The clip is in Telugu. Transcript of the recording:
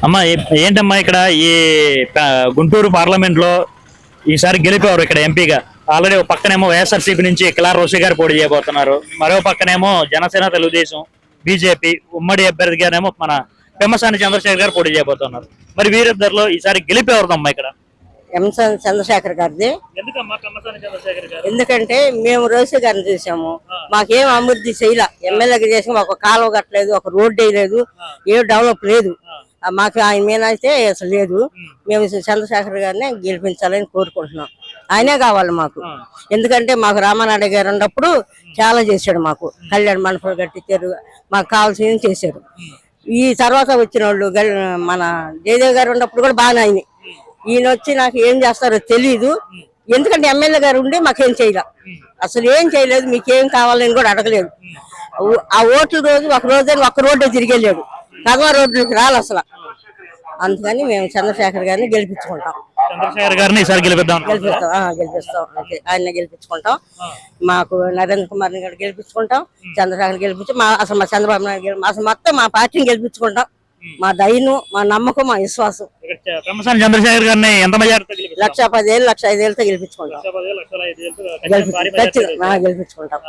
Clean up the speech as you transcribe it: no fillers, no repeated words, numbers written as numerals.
అమ్మా ఏంటమ్మా ఇక్కడ ఈ గుంటూరు పార్లమెంట్ లో ఈసారి గెలిపేవారు ఇక్కడ ఎంపీగా ఆల్రెడీ ఒక పక్కనేమో వైఎస్ఆర్సీపీ నుంచి కిలార్ రోషి గారు పోటీ చేయబోతున్నారు. మరో పక్కనేమో జనసేన, తెలుగుదేశం, బీజేపీ ఉమ్మడి అభ్యర్థిగానేమో మన పెమ్మసాని చంద్రశేఖర్ గారు పోటీ చేయబోతున్నారు. మరి వీరిద్దరిలో ఈసారి గెలిపేవారుదమ్మా ఇక్కడ? చంద్రశేఖర్ గారిది. ఎందుకమ్మా పెమ్మసాని చంద్రశేఖర్ గారు? ఎందుకంటే మేము రోసి గారిని చూసాము, మాకేం అభివృద్ధి చేయలే. ఎమ్మెల్యేగా చేసి ఒక కాలువ కట్టలేదు, ఒక రోడ్డు వేయలేదు, ఏ డెవలప్ లేదు. మాకు ఆయన మీద అయితే అసలు లేదు. మేము చంద్రశేఖర్ గారిని గెలిపించాలని కోరుకుంటున్నాం. ఆయనే కావాలి మాకు. ఎందుకంటే మాకు రామానాయుడు గారు ఉన్నప్పుడు చాలా చేశాడు. మాకు కళ్యాణ మండపాలు కట్టించారు, మాకు కావాల్సింది చేశారు. ఈ తర్వాత వచ్చిన వాళ్ళు మన జయదేవ్ గారు ఉన్నప్పుడు కూడా బాగా అయినాయి. ఈయన వచ్చి నాకు ఏం చేస్తారో తెలియదు. ఎందుకంటే ఎమ్మెల్యే గారు ఉండి మాకేం చేయలే, అసలు ఏం చేయలేదు. మీకేం కావాలని కూడా అడగలేదు. ఆ ఓట్ల రోజు ఒక రోజు ఒక్క రోడ్డు తిరిగేళ్ళాడు, కదవ రోడ్లకి రాలి అసలు. అందుకని మేము చంద్రశేఖర్ గారిని గెలిపించుకుంటాం. చంద్రశేఖర్ గారిని ఈసారి గెలిపిస్తాం. అంతే, ఆయన గెలిపించుకుంటాం. మాకు నరేంద్ర కుమార్ గారు గెలిపించుకుంటాం, చంద్రశేఖర్ గెలిపించి అసలు మా చంద్రబాబు నాయుడు అసలు మొత్తం మా పార్టీని గెలిపించుకుంటాం. మా ధైర్యం, మా నమ్మకం, మా విశ్వాసం. చంద్రశేఖర్ గారిని ఎంత మెజారిటీతో? 1,10,000, 1,05,000తో గెలిపించుకుంటాం. గెలిపించుకుంటాం.